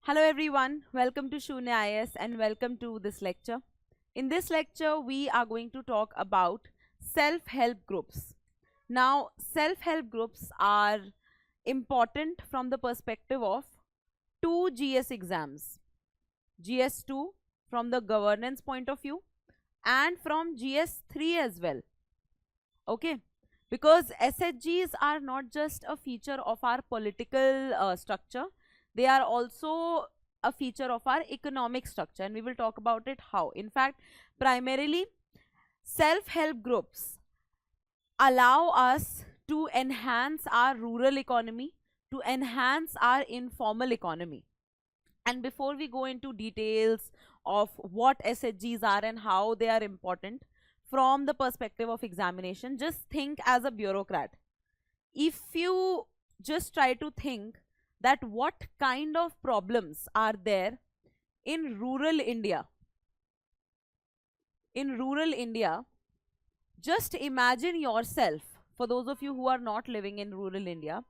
Hello everyone, welcome to Sunya IAS and welcome to this lecture. In this lecture, we are going to talk about self-help groups. Now, self-help groups are important from the perspective of two GS exams. GS2 from the governance point of view and from GS3 as well. Okay, because SHGs are not just a feature of our political structure, they are also a feature of our economic structure, and we will talk about it how. In fact, primarily self-help groups allow us to enhance our rural economy, to enhance our informal economy. And before we go into details of what SHGs are and how they are important from the perspective of examination, just think as a bureaucrat. If you just try to think that what kind of problems are there in rural India. In rural India, just imagine yourself, for those of you who are not living in rural India,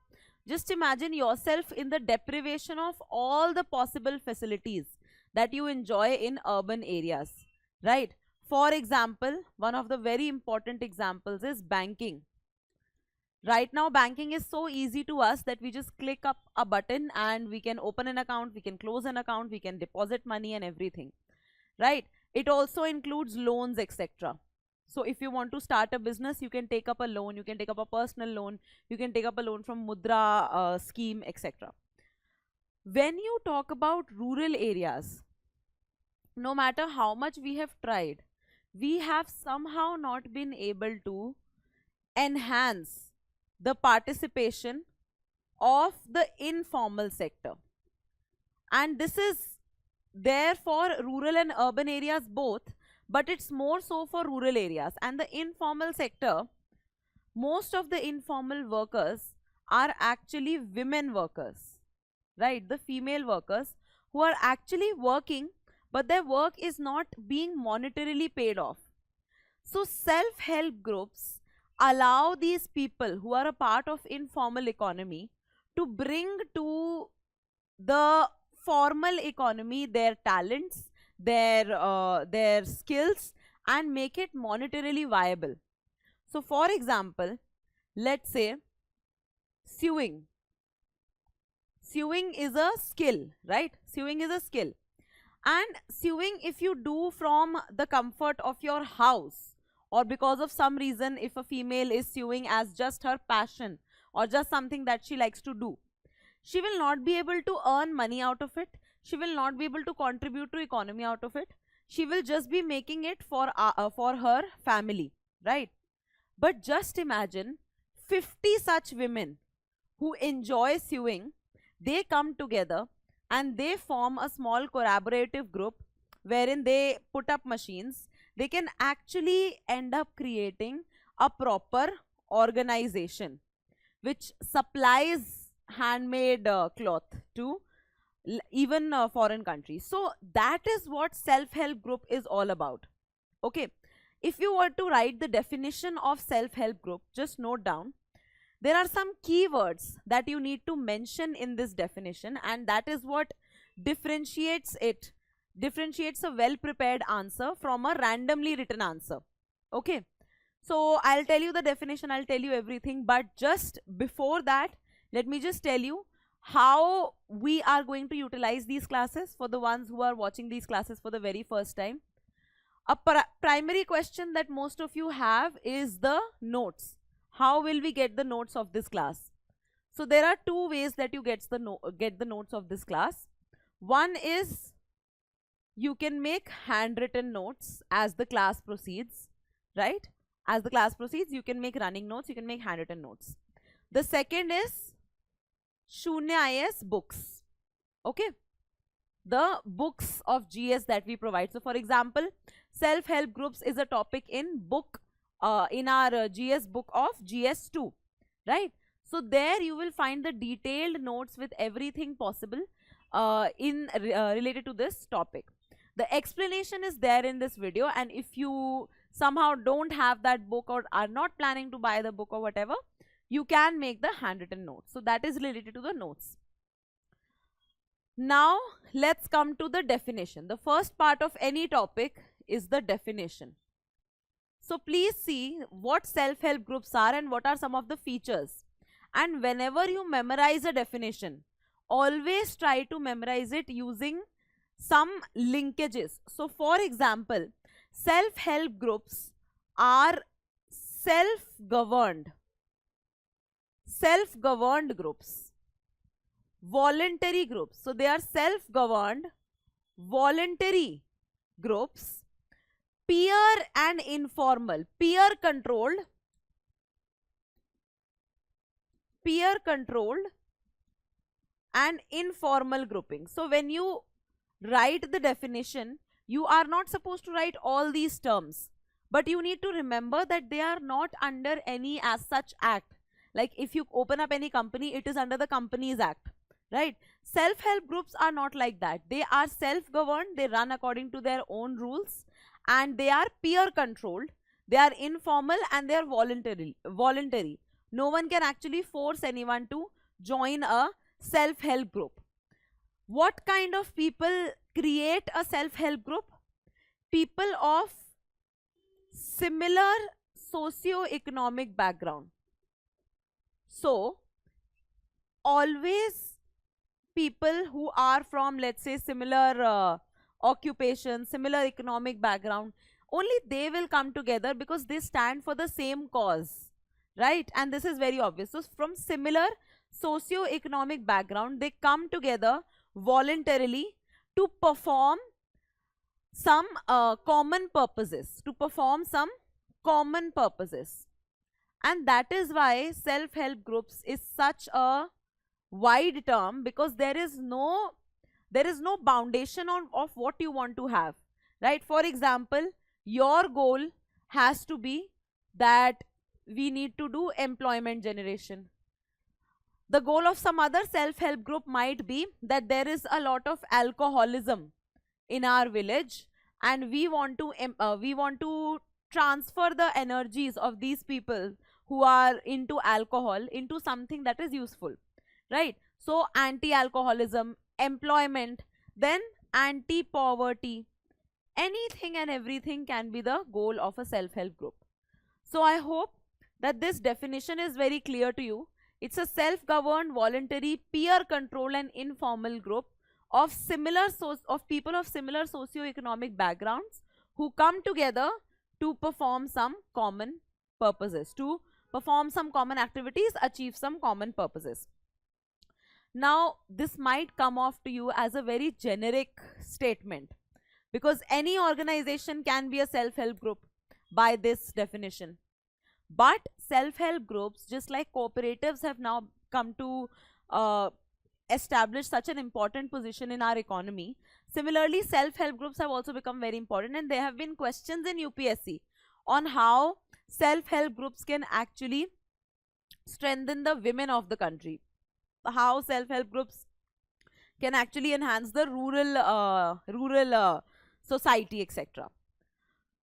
just imagine yourself in the deprivation of all the possible facilities that you enjoy in urban areas, right? For example, one of the very important examples is banking. Right now, banking is so easy to us that we just click up a button and we can open an account, we can close an account, we can deposit money and everything, right? It also includes loans, etc. So if you want to start a business, you can take up a loan, you can take up a personal loan, you can take up a loan from Mudra scheme, etc. When you talk about rural areas, no matter how much we have tried, we have somehow not been able to enhance the participation of the informal sector. And this is there for rural and urban areas both, but it's more so for rural areas. And the informal sector, most of the informal workers are actually women workers, right? The female workers who are actually working, but their work is not being monetarily paid off. So self-help groups allow these people who are a part of informal economy to bring to the formal economy their talents, their skills, and make it monetarily viable. So for example, let's say sewing. Sewing is a skill, right? Sewing is a skill. And sewing, if you do from the comfort of your house, or because of some reason, if a female is sewing as just her passion or just something that she likes to do, she will not be able to earn money out of it. She will not be able to contribute to economy out of it. She will just be making it for her family, right? But just imagine 50 such women who enjoy sewing, they come together and they form a small collaborative group wherein they put up machines. They can actually end up creating a proper organization which supplies handmade cloth to even foreign countries. So that is what self-help group is all about. Okay, if you were to write the definition of self-help group, just note down there are some keywords that you need to mention in this definition, and that is what differentiates a well-prepared answer from a randomly written answer. Okay, so I'll tell you the definition, I'll tell you everything, but just before that, let me just tell you how we are going to utilize these classes for the ones who are watching these classes for the very first time. A primary question that most of you have is the notes. How will we get the notes of this class? So there are two ways that you get the notes of this class. One is you can make handwritten notes as the class proceeds, right? As the class proceeds, you can make running notes, you can make handwritten notes. The second is Sunya IAS books. Okay, the books of GS that we provide. So for example, self-help groups is a topic in our GS book of GS2, right? So there you will find the detailed notes with everything possible related to this topic. The explanation is there in this video, and if you somehow don't have that book or are not planning to buy the book or whatever, you can make the handwritten notes. So that is related to the notes. Now let's come to the definition. The first part of any topic is the definition. So please see what self-help groups are and what are some of the features. And whenever you memorize a definition, always try to memorize it using some linkages. So for example, self-help groups are self-governed groups, voluntary groups. So they are self-governed, voluntary groups, peer and informal, peer controlled and informal grouping. So when you write the definition, you are not supposed to write all these terms, but you need to remember that they are not under any as such act. Like if you open up any company, it is under the Companies Act, right? Self-help groups are not like that. They are self-governed, they run according to their own rules, and they are peer controlled, they are informal, and they are voluntary. No one can actually force anyone to join a self-help group. What kind of people create a self-help group? People of similar socio-economic background. So always people who are from, let's say, similar occupation, similar economic background, only they will come together because they stand for the same cause, right? And this is very obvious. So from similar socio-economic background, they come together voluntarily to perform some common purposes, and that is why self-help groups is such a wide term, because there is no foundation of what you want to have, right? For example, your goal has to be that we need to do employment generation. The goal of some other self-help group might be that there is a lot of alcoholism in our village, and we want to transfer the energies of these people who are into alcohol into something that is useful, right? So anti-alcoholism, employment, then anti-poverty, anything and everything can be the goal of a self-help group. So I hope that this definition is very clear to you. It's a self-governed, voluntary, peer-controlled and informal group of people of similar socio-economic backgrounds who come together to perform some common purposes, to perform some common activities, achieve some common purposes. Now, this might come off to you as a very generic statement, because any organization can be a self-help group by this definition. But self-help groups, just like cooperatives, have now come to establish such an important position in our economy. Similarly, self-help groups have also become very important, and there have been questions in UPSC on how self-help groups can actually strengthen the women of the country, how self-help groups can actually enhance the rural society, etc.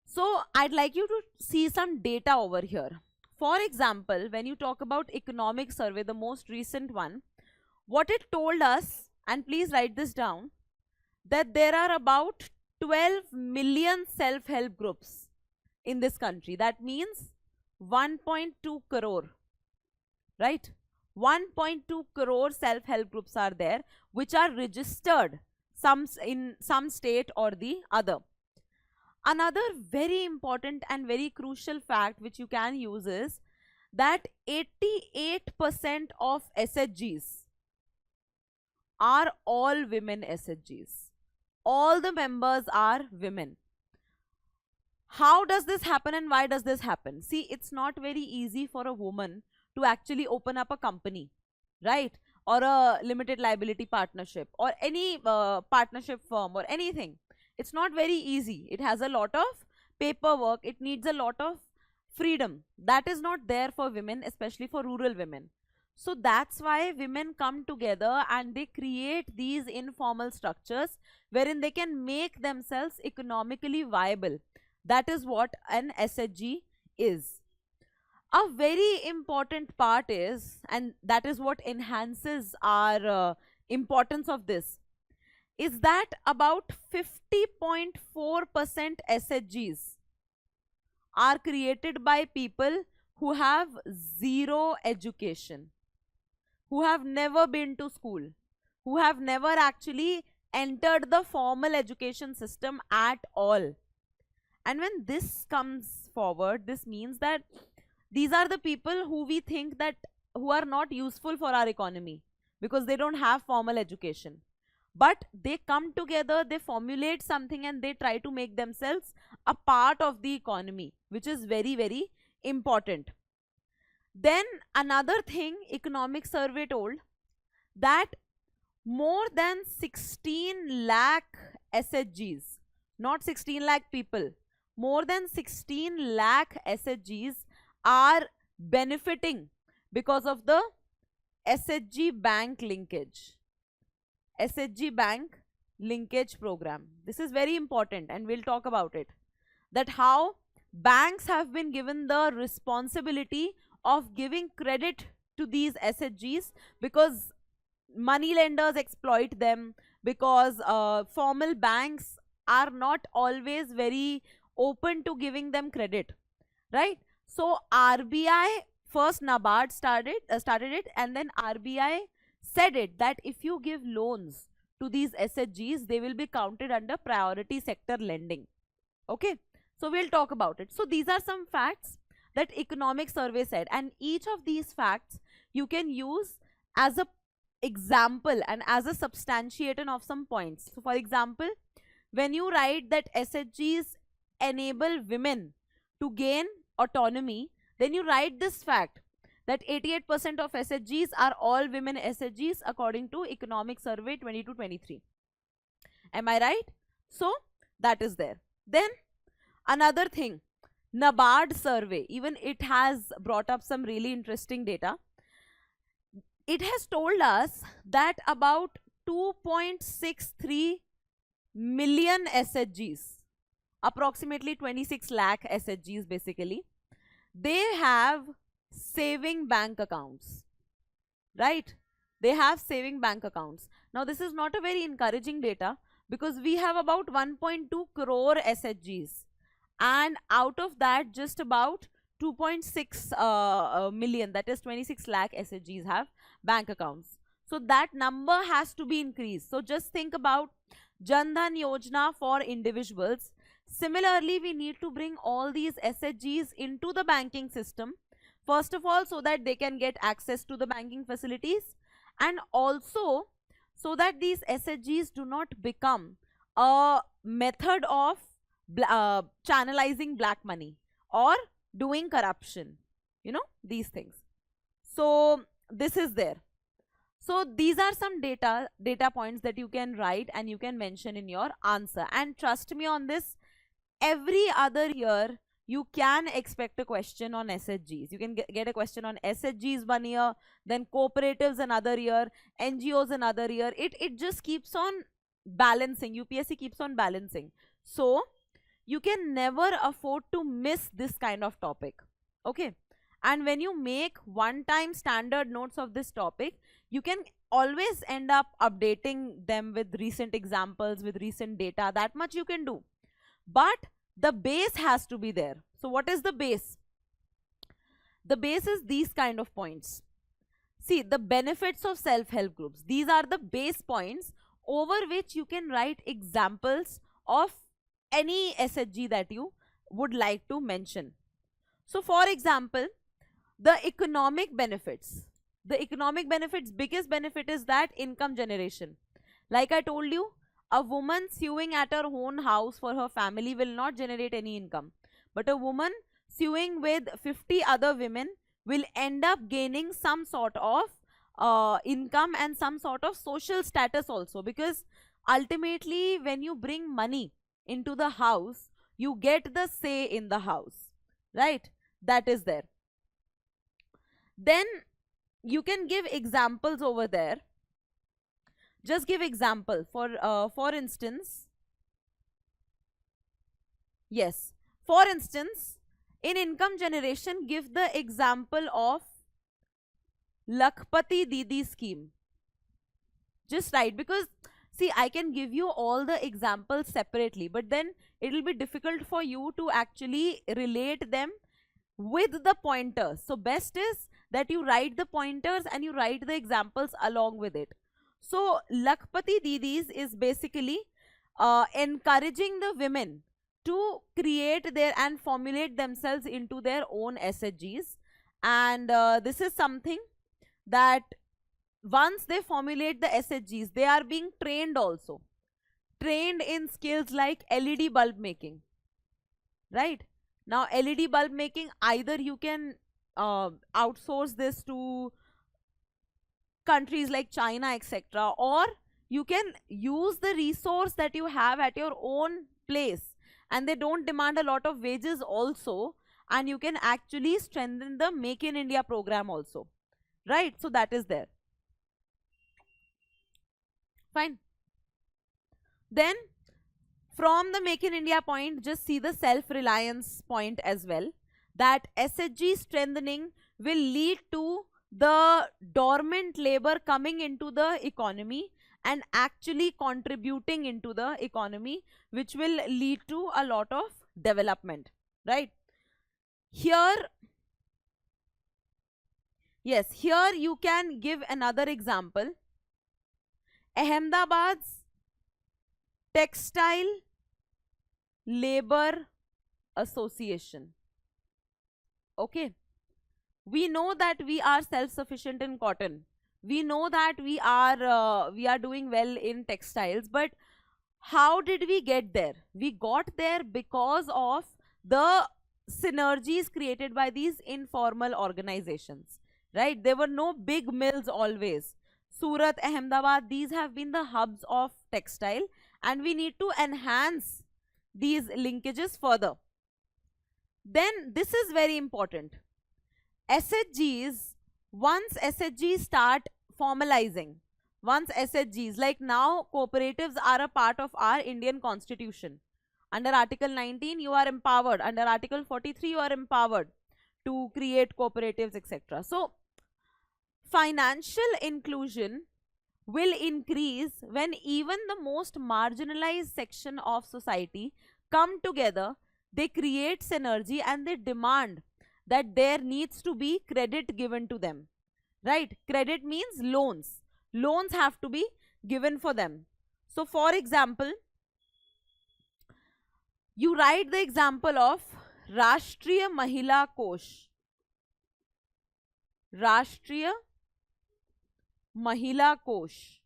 So I'd like you to see some data over here. For example, when you talk about economic survey, the most recent one, what it told us, and please write this down, that there are about 12 million self-help groups in this country. That means 1.2 crore, right? 1.2 crore self-help groups are there, which are registered in some state or the other. Another very important and very crucial fact which you can use is that 88% of SHGs are all women SHGs. All the members are women. How does this happen and why does this happen? See, it's not very easy for a woman to actually open up a company, right? Or a limited liability partnership or any partnership firm or anything. It's not very easy. It has a lot of paperwork. It needs a lot of freedom. That is not there for women, especially for rural women. So that's why women come together and they create these informal structures wherein they can make themselves economically viable. That is what an SHG is. A very important part is, and that is what enhances our importance of this, is that about 50.4% SHGs are created by people who have zero education, who have never been to school, who have never actually entered the formal education system at all. And when this comes forward, this means that these are the people who we think that who are not useful for our economy because they don't have formal education. But they come together, they formulate something, and they try to make themselves a part of the economy, which is very, very important. Then another thing, economic survey told that more than 16 lakh SHGs, not 16 lakh people, more than 16 lakh SHGs are benefiting because of the SHG bank linkage. SHG bank linkage program. This is very important and we'll talk about it. That how banks have been given the responsibility of giving credit to these SHGs because money lenders exploit them, because formal banks are not always very open to giving them credit, right? So RBI, first NABARD started it, and then RBI said it that if you give loans to these SHGs, they will be counted under priority sector lending. Okay, so we'll talk about it. So these are some facts that economic survey said, and each of these facts you can use as a example and as a substantiation of some points. So for example, when you write that SHGs enable women to gain autonomy, then you write this fact that 88% of SHGs are all women SHGs according to Economic Survey 22-23. Am I right? So that is there. Then another thing, NABARD survey, even it has brought up some really interesting data. It has told us that about 2.63 million SHGs, approximately 26 lakh SHGs basically, they have saving bank accounts, right? They have saving bank accounts. Now this is not a very encouraging data because we have about 1.2 crore SHGs, and out of that just about 2.6 million, that is 26 lakh SHGs have bank accounts. So that number has to be increased. So just think about Jan Dhan Yojana for individuals. Similarly, we need to bring all these SHGs into the banking system. First of all, so that they can get access to the banking facilities, and also so that these SHGs do not become a method of channelizing black money or doing corruption, you know, these things. So this is there. So these are some data points that you can write and you can mention in your answer. And trust me on this, every other year you can expect a question on SHGs. You can get a question on SHGs one year, then cooperatives another year, NGOs another year. It just keeps on balancing. UPSC keeps on balancing. So you can never afford to miss this kind of topic. Okay. And when you make one-time standard notes of this topic, you can always end up updating them with recent examples, with recent data. That much you can do. But the base has to be there. So what is the base? The base is these kind of points. See, the benefits of self-help groups. These are the base points over which you can write examples of any SHG that you would like to mention. So for example, the economic benefits. The economic benefits, biggest benefit is that income generation. Like I told you, a woman sewing at her own house for her family will not generate any income. But a woman sewing with 50 other women will end up gaining some sort of income and some sort of social status also. Because ultimately, when you bring money into the house, you get the say in the house, right? That is there. Then you can give examples over there. Just give example for instance, yes, for instance, in income generation, give the example of Lakhpati Didi scheme. Just write, because See, I can give you all the examples separately, but then it will be difficult for you to actually relate them with the pointers. So best is that you write the pointers and you write the examples along with it. So Lakpati Didis is basically encouraging the women to create their and formulate themselves into their own SHGs. And this is something that once they formulate the SHGs, they are being trained also. Trained in skills like LED bulb making. Right? Now, LED bulb making, either you can outsource this to countries like China, etc., or you can use the resource that you have at your own place, and they don't demand a lot of wages also, and you can actually strengthen the Make in India program also. Right? So that is there. Fine. Then from the Make in India point, just see the self-reliance point as well, that SHG strengthening will lead to the dormant labor coming into the economy and actually contributing into the economy, which will lead to a lot of development, right? Here, yes, here you can give another example. Ahmedabad's Textile Labor Association. Okay. We know that we are self-sufficient in cotton. We know that we are doing well in textiles, but how did we get there? We got there because of the synergies created by these informal organizations, right? There were no big mills always. Surat, Ahmedabad, these have been the hubs of textile, and we need to enhance these linkages further. Then this is very important. SHGs, once SHGs start formalizing, once SHGs, like now cooperatives are a part of our Indian constitution. Under Article 19, you are empowered. Under Article 43, you are empowered to create cooperatives, etc. So, financial inclusion will increase when even the most marginalized section of society come together, they create synergy and they demand that there needs to be credit given to them, right? Credit means loans. Loans have to be given for them. So, for example, you write the example of Rashtriya Mahila Kosh. Rashtriya Mahila Kosh.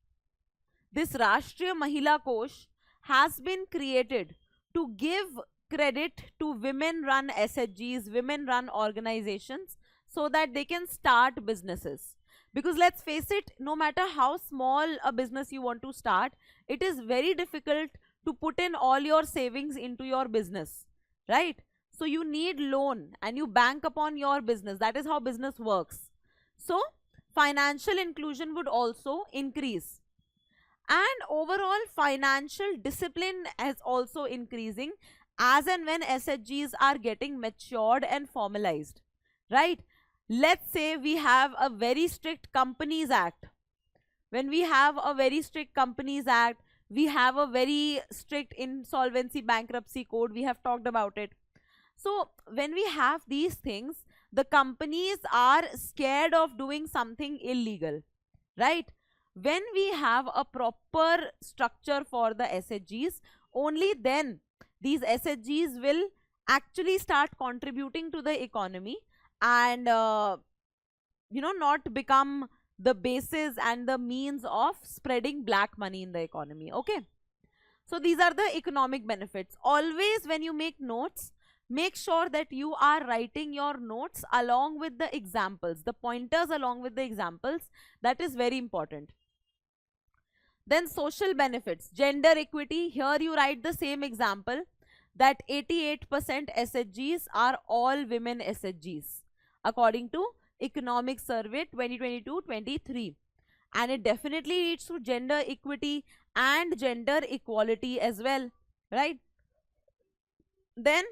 This Rashtriya Mahila Kosh has been created to give credit to women-run SHGs, women-run organizations, so that they can start businesses. Because let's face it, no matter how small a business you want to start, it is very difficult to put in all your savings into your business, right? So you need loan and you bank upon your business. That is how business works. So financial inclusion would also increase. And overall financial discipline is also increasing as and when SHGs are getting matured and formalized, right? Let's say we have a very strict Companies Act. When we have a very strict Companies Act, we have a very strict insolvency bankruptcy code. We have talked about it. So when we have these things, the companies are scared of doing something illegal, right? When we have a proper structure for the SHGs, only then these SHGs will actually start contributing to the economy and not become the basis and the means of spreading black money in the economy. Okay, so these are the economic benefits. Always when you make notes, make sure that you are writing your notes along with the examples, the pointers along with the examples. That is very important. Then social benefits, gender equity. Here you write the same example, that 88% SHGs are all women SHGs according to Economic Survey 2022-23, and it definitely leads to gender equity and gender equality as well, right? Then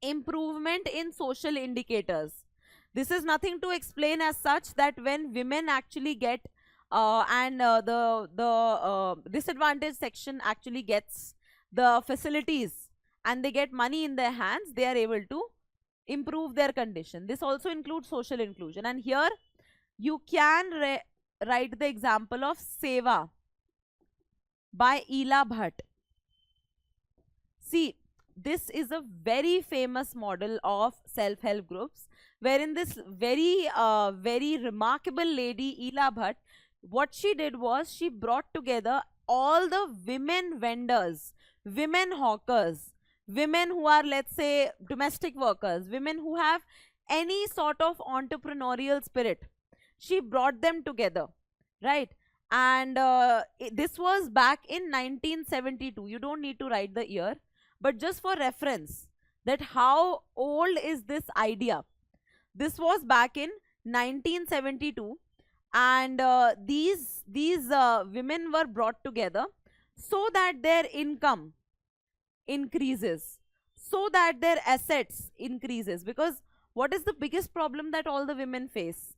improvement in social indicators. This is nothing to explain as such, that when women actually get and the disadvantaged section actually gets the facilities and they get money in their hands, they are able to improve their condition. This also includes social inclusion. And here you can write the example of Seva by Ela Bhatt. See, this is a very famous model of self-help groups, wherein this very remarkable lady Ela Bhatt, what she did was she brought together all the women vendors, women hawkers, women who are, let's say, domestic workers, women who have any sort of entrepreneurial spirit. She brought them together, right? And this was back in 1972. You don't need to write the year, but just for reference, that how old is this idea. This was back in 1972, and these women were brought together so that their income increases, so that their assets increases. Because what is the biggest problem that all the women face?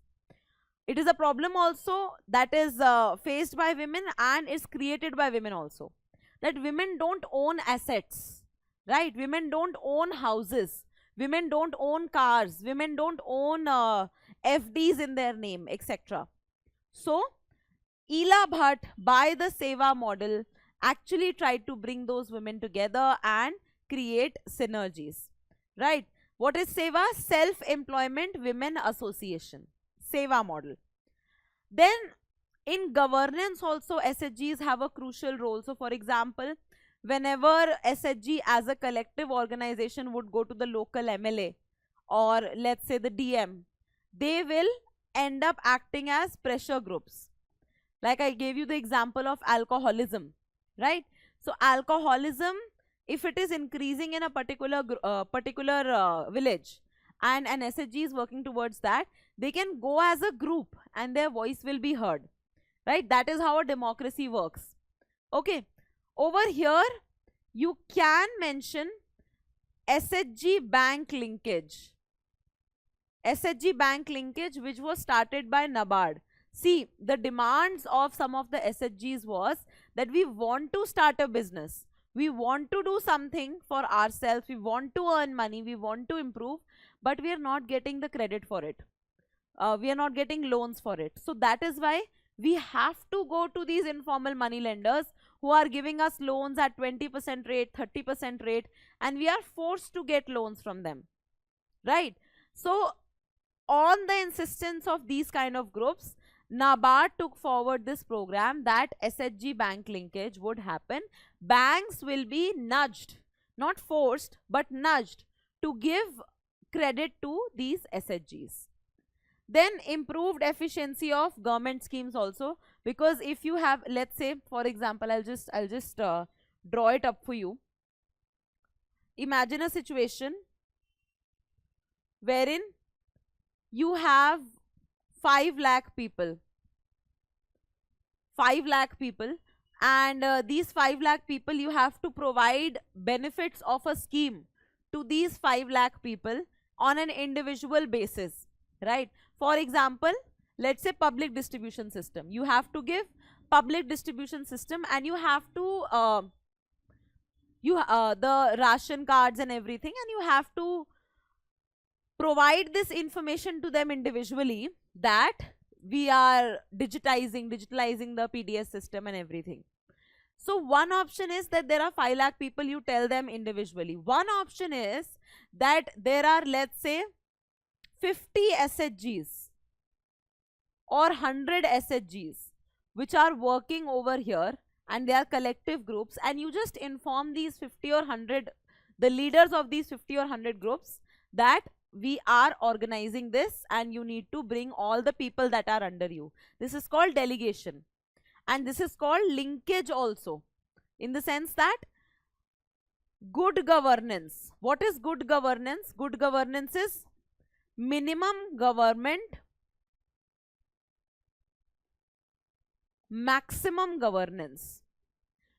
It is a problem also that is faced by women and is created by women also, that women don't own assets, right? Women don't own houses, women don't own cars, women don't own FDs in their name, etc. So Ela Bhatt, by the Seva model, actually tried to bring those women together and create synergies, right? What is Seva? Self-Employment Women Association, Seva model. Then in governance also, SHGs have a crucial role. So for example, whenever SHG as a collective organization would go to the local MLA or let's say the DM, they will end up acting as pressure groups. Like I gave you the example of alcoholism, right? So alcoholism, if it is increasing in a particular village and an SHG is working towards that, they can go as a group and their voice will be heard, right? That is how a democracy works. Okay, over here you can mention SHG bank linkage. SHG bank linkage, which was started by NABARD. See, the demands of some of the SHGs was that we want to start a business, we want to do something for ourselves, we want to earn money, we want to improve, but we are not getting the credit for it. We are not getting loans for it. So that is why we have to go to these informal money lenders who are giving us loans at 20% rate, 30% rate, and we are forced to get loans from them, right? So on the insistence of these kind of groups, NABARD took forward this program that SHG bank linkage would happen. Banks will be nudged, not forced, but nudged to give credit to these SHGs. Then improved efficiency of government schemes also, because if you have, let's say for example, I'll just draw it up for you. Imagine a situation wherein you have 5 lakh people, 5 lakh people, and these 5 lakh people, you have to provide benefits of a scheme to these 5 lakh people on an individual basis, right? For example, let's say public distribution system. You have to give public distribution system, and you have to the ration cards and everything, and you have to provide this information to them individually, that we are digitalizing the PDS system and everything. So one option is that there are 5 lakh people, you tell them individually. One option is that there are, let's say, 50 SHGs or 100 SHGs which are working over here, and they are collective groups, and you just inform these 50 or 100, the leaders of these 50 or 100 groups, that we are organizing this and you need to bring all the people that are under you. This is called delegation, and this is called linkage also, in the sense that good governance. What is good governance? Good governance is minimum government, maximum governance.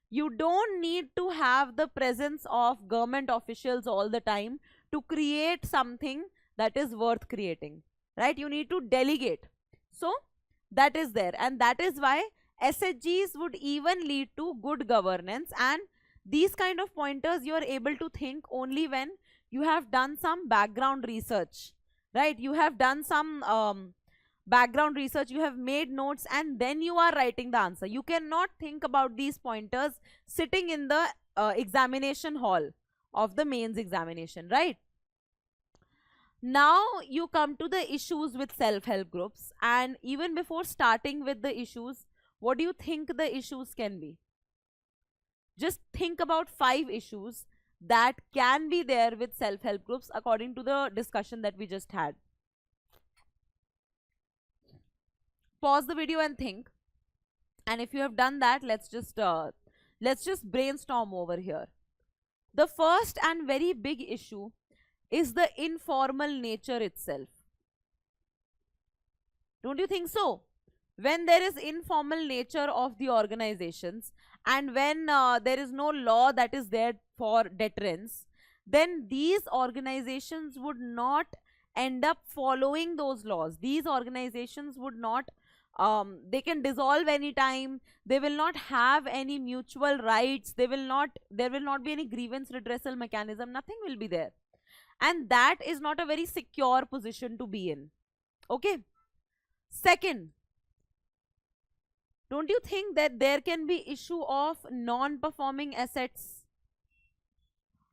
You don't need to have the presence of government officials all the time to create something that is worth creating, right? You need to delegate. So That is there, and that is why SHGs would even lead to good governance. And these kind of pointers you are able to think only when you have done some background research, right? You have done some background research, you have made notes, and then you are writing the answer. You cannot think about these pointers sitting in the examination hall of the mains examination, right? Now you come to the issues with self-help groups, and even before starting with the issues, what do you think the issues can be? Just think about 5 issues that can be there with self-help groups according to the discussion that we just had. Pause the video and think. And if you have done that, let's just brainstorm over here. The first and very big issue is the informal nature itself. Don't you think so? When there is informal nature of the organizations, and when there is no law that is there for deterrence, then these organizations would not end up following those laws. These organizations would not, they can dissolve anytime. They will not have any mutual rights. There will not be any grievance redressal mechanism. Nothing will be there. And that is not a very secure position to be in. Okay. Second, don't you think that there can be issue of non-performing assets?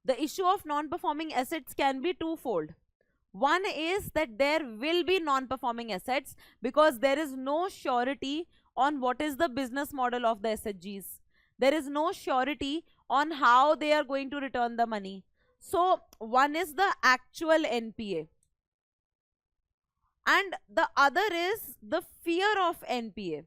The issue of non-performing assets can be twofold. One is that there will be non-performing assets because there is no surety on what is the business model of the SHGs. There is no surety on how they are going to return the money. So one is the actual NPA, and the other is the fear of NPA.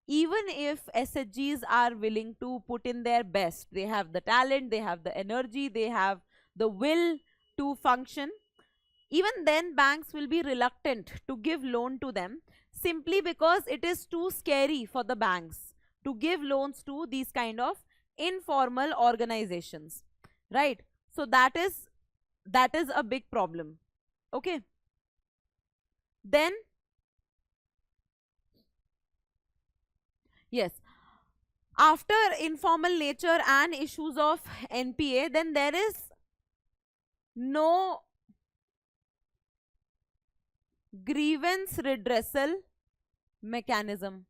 Even if SHGs are willing to put in their best, they have the talent, they have the energy, they have the will to function, even then banks will be reluctant to give loan to them simply because it is too scary for the banks to give loans to these kind of informal organizations, right? So that is a big problem. Okay. Then yes, after informal nature and issues of NPA, then there is no grievance redressal mechanism.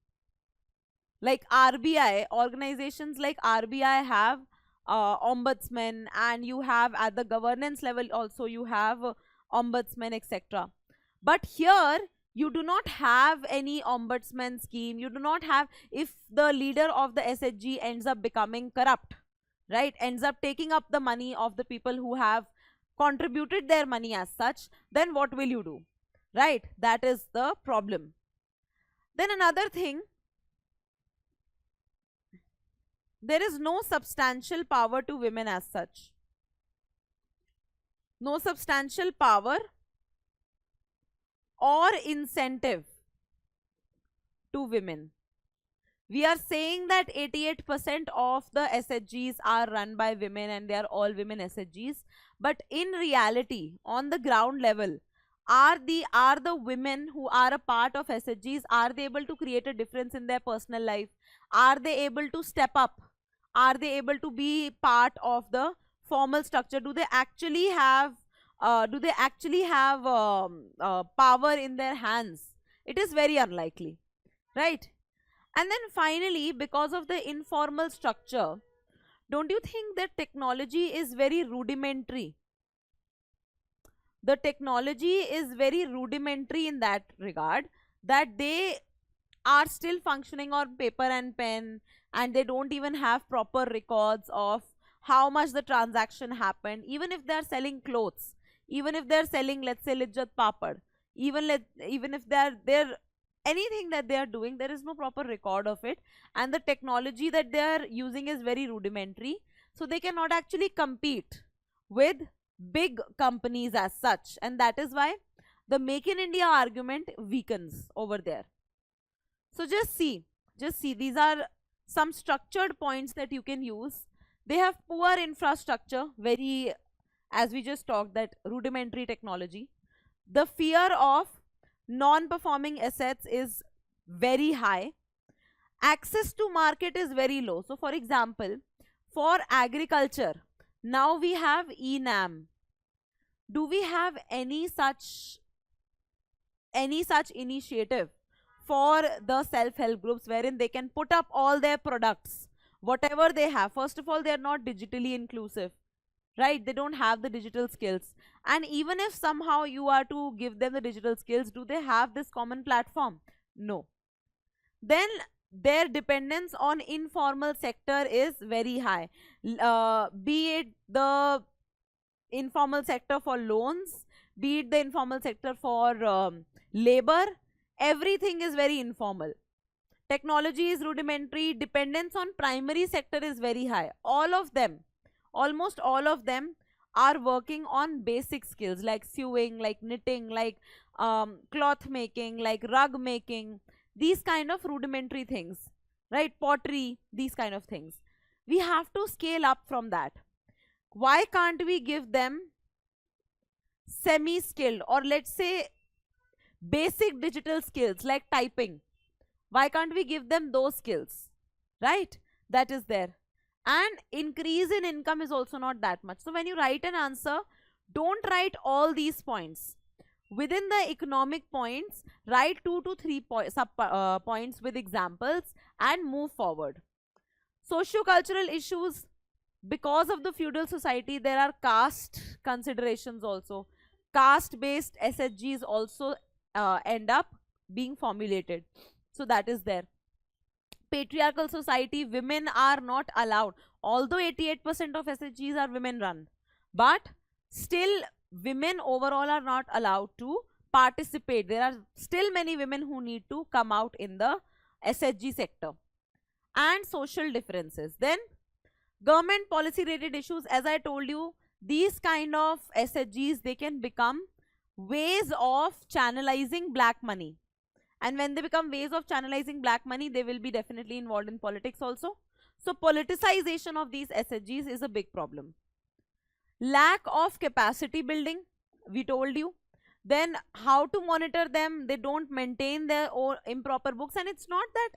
Like RBI, organizations like RBI have ombudsman, and you have at the governance level also you have ombudsman, etc. But here you do not have any ombudsman scheme. You do not have, if the leader of the SHG ends up becoming corrupt, right, ends up taking up the money of the people who have contributed their money as such, then what will you do, right? That is the problem. Then another thing, there is no substantial power to women as such. No substantial power or incentive to women. We are saying that 88% of the SHGs are run by women and they are all women SHGs. But in reality, on the ground level, are the women who are a part of SHGs, are they able to create a difference in their personal life? Are they able to step up? Are they able to be part of the formal structure? Do they actually have power in their hands? It is very unlikely, right? And then finally, because of the informal structure, don't you think that technology is very rudimentary? The technology is very rudimentary in that regard, that they are still functioning on paper and pen, and they don't even have proper records of how much the transaction happened. Even if they are selling clothes, even if they are selling, let's say, lijjat papad, even if they're anything that they are doing, there is no proper record of it, and the technology that they are using is very rudimentary, so they cannot actually compete with big companies as such, and that is why the Make in India argument weakens over there. So just see these are some structured points that you can use. They have poor infrastructure, very, as we just talked, that rudimentary technology. The fear of Non-performing assets is very high. Access to market is very low. So for example, for agriculture, now we have ENAM. Do we have any such initiative for the self-help groups wherein they can put up all their products, whatever they have? First of all, they are not digitally inclusive, right? They don't have the digital skills. And even if somehow you are to give them the digital skills, do they have this common platform? No. Then their dependence on informal sector is very high, be it the informal sector for loans, be it the informal sector for labor. Everything is very informal. Technology is rudimentary. Dependence on primary sector is very high. All of them, almost all of them, are working on basic skills like sewing, like knitting, like cloth making, like rug making, these kind of rudimentary things, right? Pottery, these kind of things. We have to scale up from that. Why can't we give them semi-skilled, or let's say basic digital skills like typing? Why can't we give them those skills, right? That is there. And increase in income is also not that much. So when you write an answer, don't write all these points. Within the economic points, write 2 to 3 points with examples and move forward. Socio-cultural issues. Because of the feudal society, there are caste considerations also. Caste-based SHGs also end up being formulated. So that is there. Patriarchal society, women are not allowed. Although 88% of SHGs are women run, but still women overall are not allowed to participate. There are still many women who need to come out in the SHG sector. And social differences. Then government policy related issues. As I told you, these kind of SHGs, they can become ways of channelizing black money. And when they become ways of channelizing black money, they will be definitely involved in politics also. So politicization of these SHGs is a big problem. Lack of capacity building, we told you. Then how to monitor them? They don't maintain their own improper books, and it's not that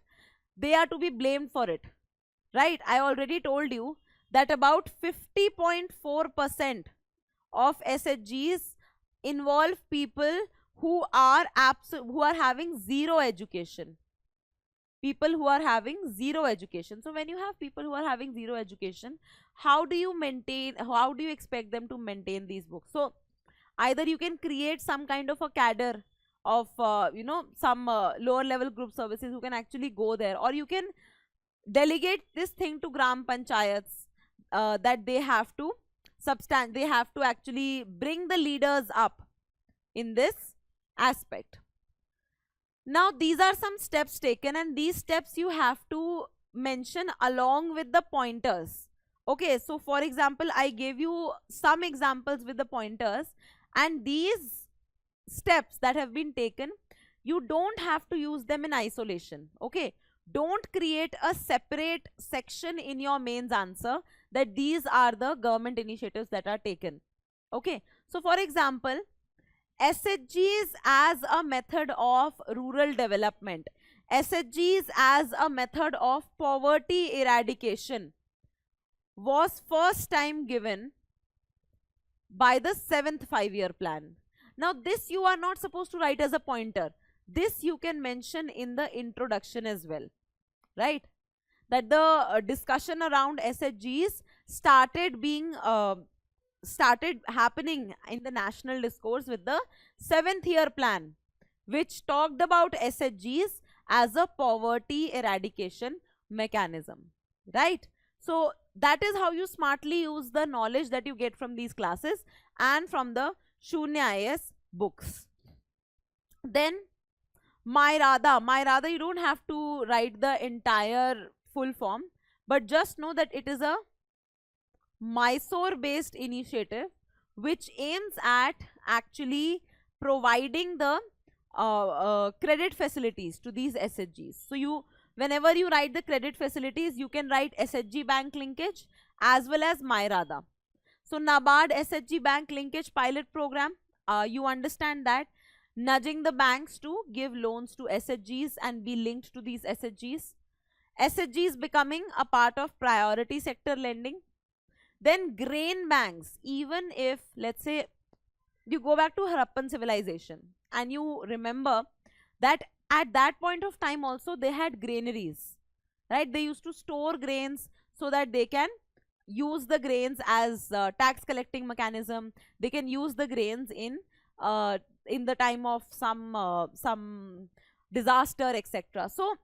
they are to be blamed for it, right? I already told you that about 50.4% of SHGs involve people who are having zero education. People who are having zero education. So when you have people who are having zero education, how do you expect them to maintain these books? So either you can create some kind of a cadre of some lower level group services who can actually go there, or you can delegate this thing to gram panchayats, that they have to actually bring the leaders up in this aspect. Now these are some steps taken, and these steps you have to mention along with the pointers. Okay, so for example, I gave you some examples with the pointers, and these steps that have been taken, you don't have to use them in isolation. Okay, don't create a separate section in your mains answer that these are the government initiatives that are taken. Okay, so for example, SHGs as a method of rural development, SHGs as a method of poverty eradication was first time given by the 7th 5-year plan. Now this you are not supposed to write as a pointer. This you can mention in the introduction as well, right? That the discussion around SHGs started happening in the national discourse with the 7th year plan, which talked about SHGs as a poverty eradication mechanism, right? So that is how you smartly use the knowledge that you get from these classes and from the Sunya IAS books. Then My Radha, you don't have to write the entire full form, but just know that it is a Mysore based initiative which aims at actually providing the credit facilities to these SHGs. So whenever you write the credit facilities, you can write SHG bank linkage as well as My Radha. So NABARD SHG bank linkage pilot program, you understand that nudging the banks to give loans to SHGs and be linked to these SHGs. SHGs becoming a part of priority sector lending. Then grain banks, even if, let's say, you go back to Harappan civilization and you remember that at that point of time also they had granaries, right? They used to store grains so that they can use the grains as tax collecting mechanism. They can use the grains in the time of some disaster, etc. So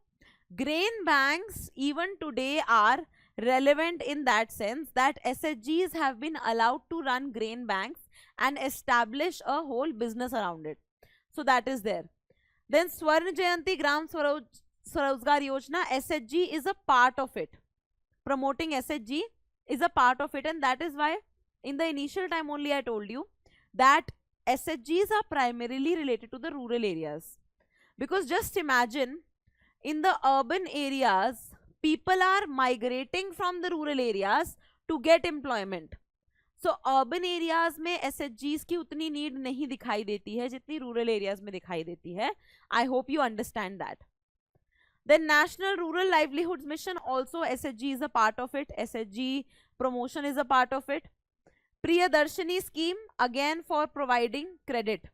grain banks even today are relevant in that sense that SHGs have been allowed to run grain banks and establish a whole business around it. So that is there. Then Swarna Jayanti Gram Swarozgar Yojana, SHG is a part of it. Promoting SHG is a part of it, and that is why in the initial time only I told you that SHGs are primarily related to the rural areas. Because just imagine, in the urban areas, people are migrating from the rural areas to get employment. So urban areas में SHGs की उतनी need नहीं दिखाई देती है जितनी rural areas में दिखाई देती है. I hope you understand that. Then National Rural Livelihoods Mission, also SHG is a part of it. SHG promotion is a part of it. Priyadarshini scheme, again for providing credit.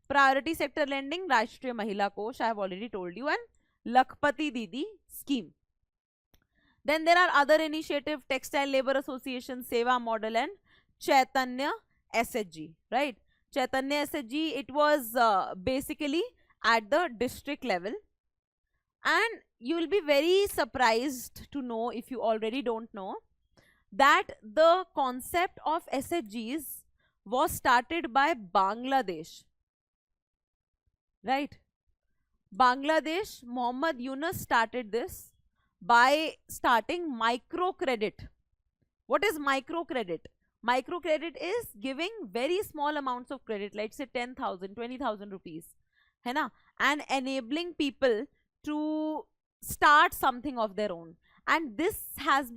Priority sector lending, Rashtriya Mahila Kosh, I have already told you, and Lakhpati Didi scheme. Then there are other initiatives, Textile Labor Association, Seva Model, and Chaitanya SHG, right? Chaitanya SHG, it was basically at the district level. And you will be very surprised to know, if you already don't know, that the concept of SHGs was started by Bangladesh, right? Bangladesh, Muhammad Yunus started this by starting microcredit. What is microcredit? Microcredit is giving very small amounts of credit, let's say 10,000, 20,000 rupees, hai na? And enabling people to start something of their own. And this has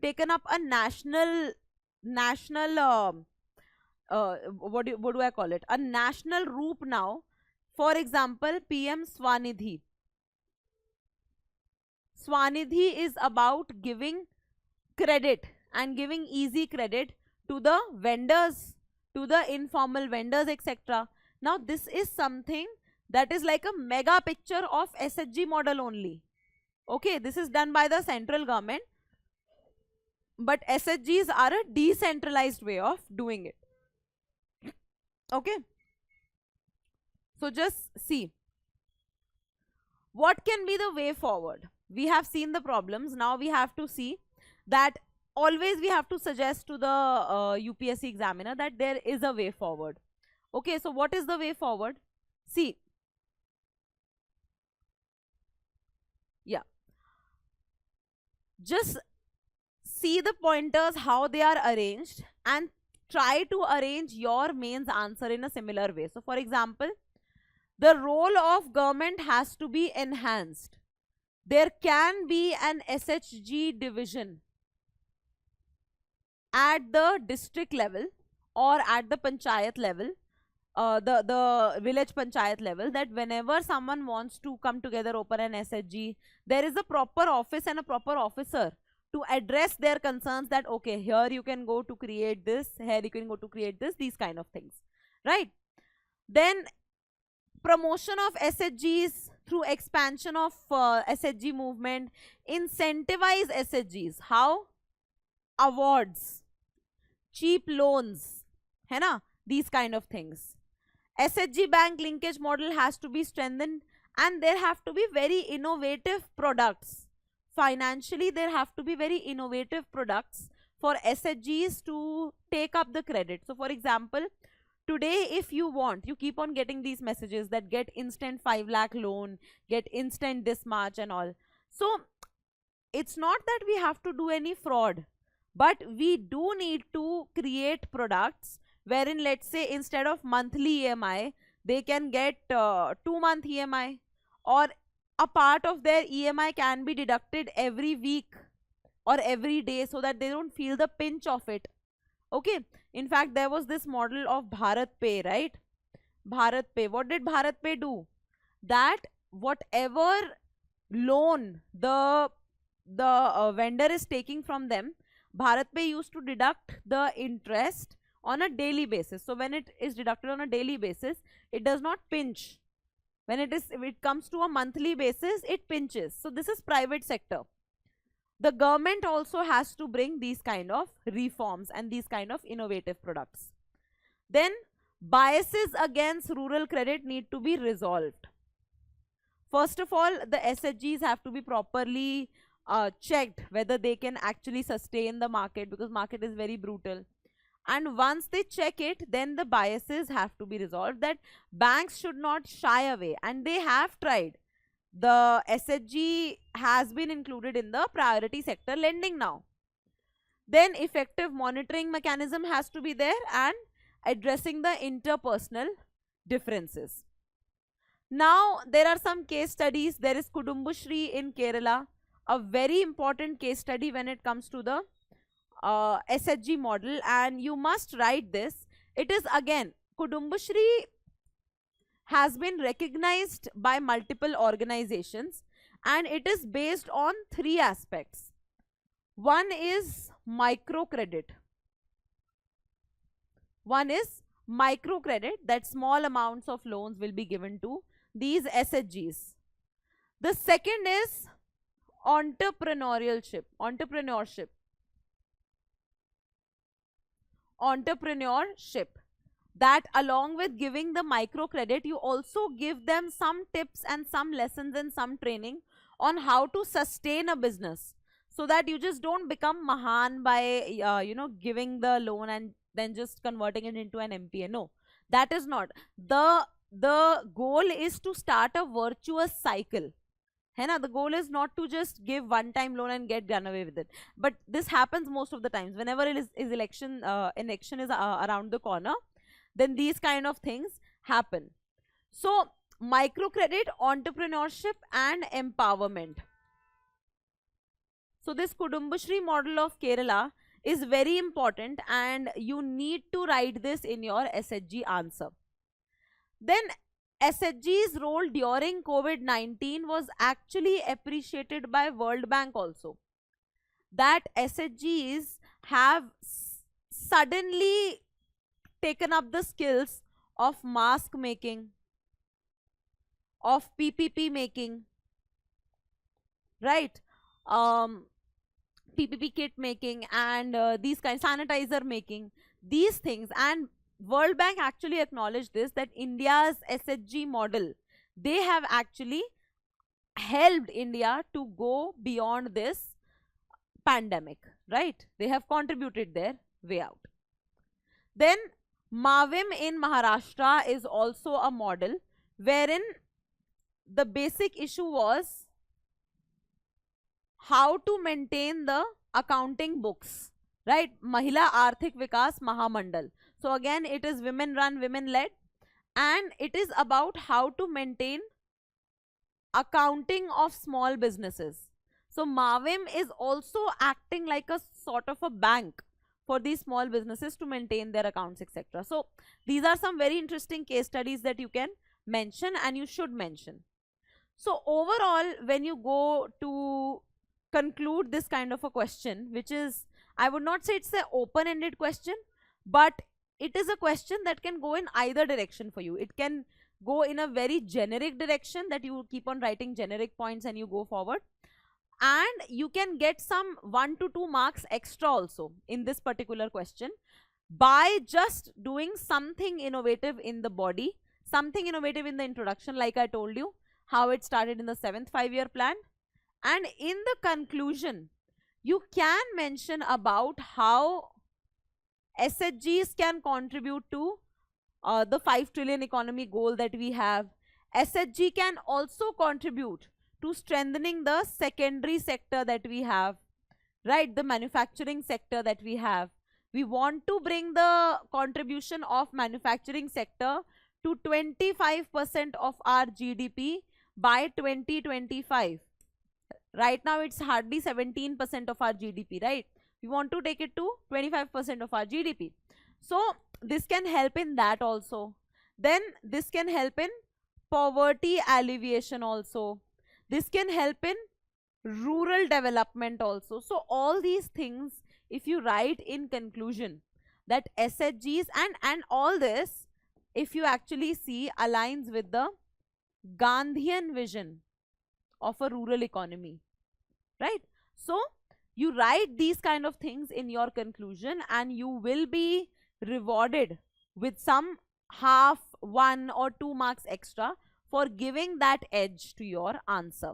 taken up a national what do I call it, a national roop now. For example, PM Swanidhi is about giving credit and giving easy credit to the vendors, to the informal vendors, etc. Now this is something that is like a mega picture of SHG model only. Okay, this is done by the central government, but SHGs are a decentralized way of doing it. Okay, so just see what can be the way forward. We have seen the problems. Now we have to see that always we have to suggest to the UPSC examiner that there is a way forward. Okay, so what is the way forward? See, yeah, just see the pointers how they are arranged and try to arrange your mains answer in a similar way. So for example, the role of government has to be enhanced. There can be an SHG division at the district level or at the panchayat level, the village panchayat level, that whenever someone wants to come together, open an SHG, there is a proper office and a proper officer to address their concerns, that okay, here you can go to create this, here you can go to create this, these kind of things, right? Then promotion of SHGs through expansion of SHG movement, incentivize SHGs. How? Awards, cheap loans, hai na? These kind of things. SHG bank linkage model has to be strengthened, and there have to be very innovative products. Financially, there have to be very innovative products for SHGs to take up the credit. So for example, today if you want, you keep on getting these messages that get instant 5 lakh loan, get instant this much and all. So it's not that we have to do any fraud, but we do need to create products wherein, let's say, instead of monthly EMI, they can get 2-month EMI, or a part of their EMI can be deducted every week or every day so that they don't feel the pinch of it. Okay, in fact, there was this model of Bharat Pay, right? Bharat Pay. What did Bharat Pay do? That whatever loan the vendor is taking from them, Bharat Pay used to deduct the interest on a daily basis. So when it is deducted on a daily basis, it does not pinch. When if it comes to a monthly basis, it pinches. So this is private sector. The government also has to bring these kind of reforms and these kind of innovative products. Then biases against rural credit need to be resolved. First of all, the SHGs have to be properly checked whether they can actually sustain the market, because market is very brutal. And once they check it, then the biases have to be resolved, that banks should not shy away, and they have tried. The SHG has been included in the priority sector lending now. Then effective monitoring mechanism has to be there, and addressing the interpersonal differences. Now there are some case studies. There is Kudumbushri in Kerala, a very important case study when it comes to the SHG model, and you must write this. It is, again, Kudumbushri has been recognized by multiple organizations, and it is based on 3 aspects. One is microcredit. That small amounts of loans will be given to these SHGs. The second is entrepreneurship. That along with giving the microcredit, you also give them some tips and some lessons and some training on how to sustain a business, so that you just don't become mahan by giving the loan and then just converting it into an MPA. No, that is not the goal. Is to start a virtuous cycle. The goal is not to just give one-time loan and get done away with it. But this happens most of the times. Whenever it is election is around the corner, then these kind of things happen. So microcredit, entrepreneurship, and empowerment. So this Kudumbushri model of Kerala is very important, and you need to write this in your SHG answer. Then SHG's role during COVID-19 was actually appreciated by World Bank also. That SHGs have suddenly taken up the skills of mask making, of PPP making, right? PPP kit making, and these kinds, sanitizer making, these things. And World Bank actually acknowledged this, that India's SHG model, they have actually helped India to go beyond this pandemic, right? They have contributed their way out. Then Mavim in Maharashtra is also a model wherein the basic issue was how to maintain the accounting books, right? Mahila Arthik Vikas Mahamandal. So again, it is women run, women led, and it is about how to maintain accounting of small businesses. So Mavim is also acting like a sort of a bank for these small businesses to maintain their accounts, etc. So these are some very interesting case studies that you can mention, and you should mention. So overall, when you go to conclude this kind of a question, which is, I would not say it's an open-ended question, but it is a question that can go in either direction for you. It can go in a very generic direction, that you keep on writing generic points and you go forward, and you can get some 1 to 2 marks extra also in this particular question by just doing something innovative in the body, something innovative in the introduction, like I told you how it started in the 7th 5-year plan, and in the conclusion you can mention about how SHGs can contribute to the 5 trillion economy goal that we have. SHG can also contribute to strengthening the secondary sector that we have, right? The manufacturing sector that we have. We want to bring the contribution of manufacturing sector to 25% of our GDP by 2025. Right now it's hardly 17% of our GDP, right? We want to take it to 25% of our GDP. So this can help in that also. Then this can help in poverty alleviation also. This can help in rural development also. So all these things, if you write in conclusion that SHGs and all this, if you actually see, aligns with the Gandhian vision of a rural economy, right? So you write these kind of things in your conclusion and you will be rewarded with some half, 1 or 2 marks extra for giving that edge to your answer.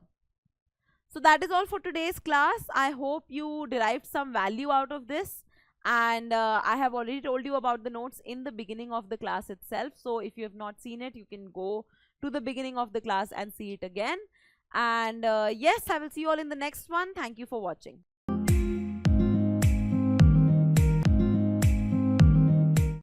So that is all for today's class. I hope you derived some value out of this, and I have already told you about the notes in the beginning of the class itself. So if you have not seen it, you can go to the beginning of the class and see it again. And yes, I will see you all in the next one. Thank you for watching.